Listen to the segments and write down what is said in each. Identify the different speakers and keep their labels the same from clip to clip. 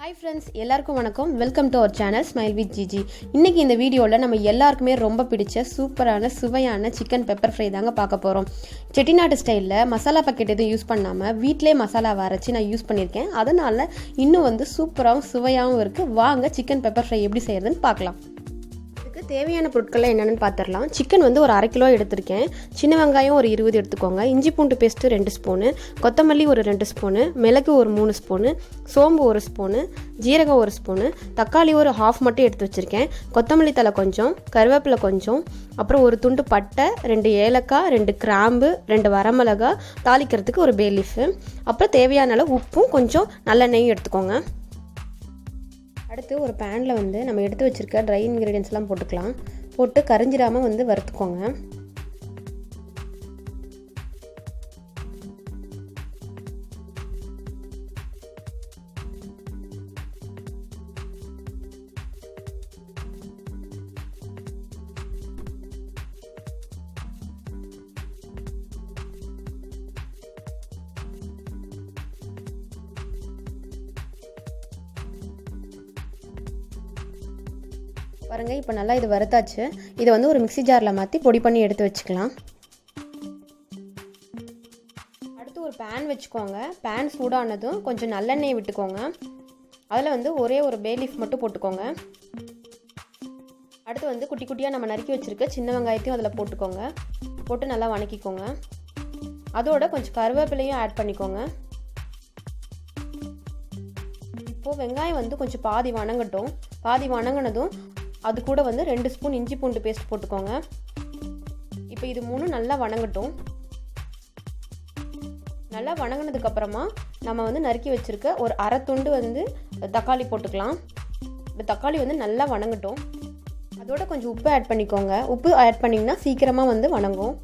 Speaker 1: Hi friends, எல்லாருக்கும் வணக்கம். Welcome to our channel smile with Gigi. இன்னைக்கு இந்த வீடியோவில் நம்ம எல்லாருக்குமே ரொம்ப பிடிச்ச சூப்பரான சுவையான சிக்கன் பெப்பர் ஃப்ரை தாங்க பார்க்க போகிறோம். செட்டிநாடு ஸ்டைலில் மசாலா பாக்கெட் எதுவும் யூஸ் பண்ணாமல் வீட்டிலே மசாலாவை அரைச்சி நான் யூஸ் பண்ணியிருக்கேன். அதனால் இன்னும் சுவராகவும் சுவையாகவும் இருக்குது. வாங்க சிக்கன் பெப்பர் ஃப்ரை எப்படி செய்கிறதுன்னு பார்க்கலாம். தேவையான பொருட்கள்லாம் என்னென்னு பார்த்துடலாம். சிக்கன் ஒரு 1/2 கிலோ எடுத்திருக்கேன். சின்ன வெங்காயம் ஒரு 20 எடுத்துக்கோங்க. இஞ்சி பூண்டு பேஸ்ட்டு 2 ஸ்பூனு, கொத்தமல்லி ஒரு 2 ஸ்பூனு, மிளகு ஒரு 3 ஸ்பூனு, சோம்பு 1 ஸ்பூனு, ஜீரகம் 1 ஸ்பூனு, தக்காளி ஒரு 1/2 மட்டும் எடுத்து வச்சுருக்கேன், கொத்தமல்லி தலை கொஞ்சம், கருவேப்பிலை கொஞ்சம், அப்புறம் ஒரு துண்டு பட்டை, 2 ஏலக்காய், 2 கிராம்பு, 2 வரமிளகா, தாளிக்கிறதுக்கு ஒரு பே லீஃபு, அப்புறம் தேவையான அளவு உப்பும் கொஞ்சம் நல்லெண்ணெயும் எடுத்துக்கோங்க. அடுத்து ஒரு பேனில் நம்ம எடுத்து வச்சுருக்க ட்ரை இன்க்ரீடியன்ஸ்லாம் போட்டுக்கலாம். போட்டு கரிஞ்சிடாமல் வறுத்துக்கோங்க. பாருங்கள், இப்போ நல்லா இது வறுத்தாச்சு. இதை ஒரு மிக்ஸி ஜாரில் மாற்றி பொடி பண்ணி எடுத்து வச்சுக்கலாம். அடுத்து ஒரு பேன் வச்சுக்கோங்க. பேன் சூடானதும் கொஞ்சம் நல்லெண்ணெய் விட்டுக்கோங்க. அதில் ஒரே ஒரு பே லீஃப் மட்டும் போட்டுக்கோங்க. அடுத்து குட்டி குட்டியாக நம்ம நறுக்கி வச்சுருக்க சின்ன வெங்காயத்தையும் அதில் போட்டுக்கோங்க. போட்டு நல்லா வணக்கிக்கோங்க. அதோட கொஞ்சம் கருவேப்பிலையும் ஆட் பண்ணிக்கோங்க. இப்போது வெங்காயம் கொஞ்சம் பாதி வணங்கட்டும். பாதி வணங்கினதும் அது கூட 2 ஸ்பூன் இஞ்சி பூண்டு பேஸ்ட் போட்டுக்கோங்க. இப்போ இது 3 நல்லா வணங்கட்டும். நல்லா வணங்கினதுக்கப்புறமா நம்ம நறுக்கி வச்சுருக்க ஒரு அரை துண்டு தக்காளி போட்டுக்கலாம். இப்போ தக்காளி நல்லா வணங்கட்டும். அதோட கொஞ்சம் உப்பு ஆட் பண்ணிக்கோங்க. உப்பு ஆட் பண்ணிங்கன்னா சீக்கிரமாக வணங்கும்.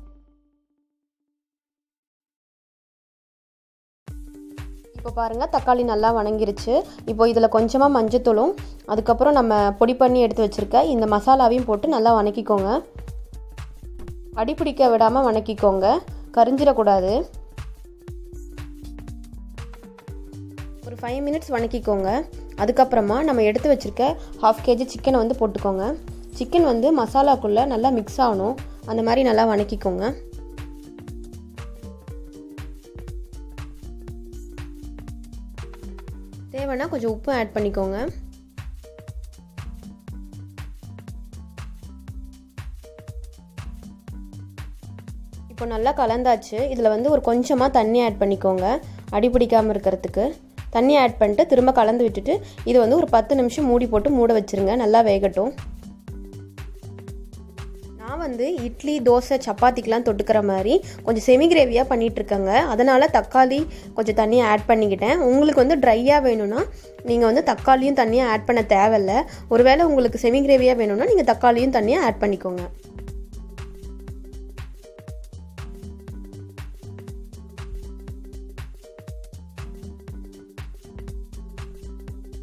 Speaker 1: இப்போ பாருங்கள், தக்காளி நல்லா வணங்கிருச்சு. இப்போ இதில் கொஞ்சமாக மஞ்சத்தூளும் அதுக்கப்புறம் நம்ம பொடி பண்ணி எடுத்து வச்சுருக்க இந்த மசாலாவையும் போட்டு நல்லா வணக்கிக்கோங்க. அடிப்பிடிக்க விடாமல் வணக்கிக்கோங்க, கரிஞ்சிடக்கூடாது. ஒரு 5 மினிட்ஸ் வணக்கிக்கோங்க. அதுக்கப்புறமா நம்ம எடுத்து வச்சுருக்க 1/2 kg சிக்கனை போட்டுக்கோங்க. சிக்கன் மசாலாக்குள்ளே நல்லா மிக்ஸ் ஆகணும். அந்த மாதிரி நல்லா வணக்கிக்கோங்க. தேவைன்னா கொஞ்சம் உப்பு ஆட் பண்ணிக்கோங்க. இப்போ நல்லா கலந்தாச்சு. இதில் ஒரு கொஞ்சமாக தண்ணி ஆட் பண்ணிக்கோங்க, அடிப்பிடிக்காமல் இருக்கிறதுக்கு. தண்ணி ஆட் பண்ணிட்டு திரும்ப கலந்து விட்டுட்டு இது ஒரு 10 நிமிஷம் மூடி போட்டு மூட வச்சுருங்க. நல்லா வேகட்டும். நான் இட்லி, தோசை, சப்பாத்திக்கெலாம் தொட்டுக்கிற மாதிரி கொஞ்சம் செமி கிரேவியாக பண்ணிகிட்ருக்கேங்க. அதனால் தக்காளி கொஞ்சம் தண்ணியை ஆட் பண்ணிக்கிட்டேன். உங்களுக்கு ட்ரையாக வேணும்னா நீங்கள் தக்காளியும் தண்ணியும் ஆட் பண்ண தேவையில்லை. ஒருவேளை உங்களுக்கு செமி கிரேவியாக வேணும்னா நீங்கள் தக்காளியும் தண்ணியும் ஆட் பண்ணிக்கோங்க.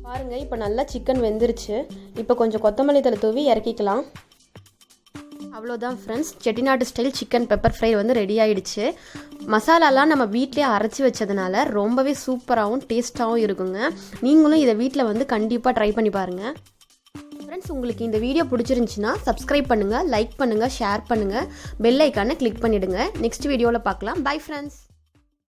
Speaker 1: பாருங்கள், இப்போ நல்லா சிக்கன் வெந்துருச்சு. இப்போ கொஞ்சம் கொத்தமல்லி தழை தூவி இறக்கிக்கலாம். அவ்வளோதான் friends, Chettinad style chicken pepper fry ready ஆகிடுச்சு. மசாலாலாம் நம்ம வீட்டிலே அரைச்சி வச்சதுனால ரொம்பவே சூப்பராகவும் டேஸ்ட்டாகவும் இருக்குங்க. நீங்களும் இதை வீட்டில் கண்டிப்பாக ட்ரை பண்ணி பாருங்கள். ஃப்ரெண்ட்ஸ், உங்களுக்கு இந்த வீடியோ பிடிச்சிருந்துச்சின்னா சப்ஸ்கிரைப் பண்ணுங்கள், லைக் பண்ணுங்கள், ஷேர் பண்ணுங்கள், பெல் ஐக்கானை கிளிக் பண்ணிவிடுங்க. நெக்ஸ்ட் வீடியோவில் பார்க்கலாம். Bye friends.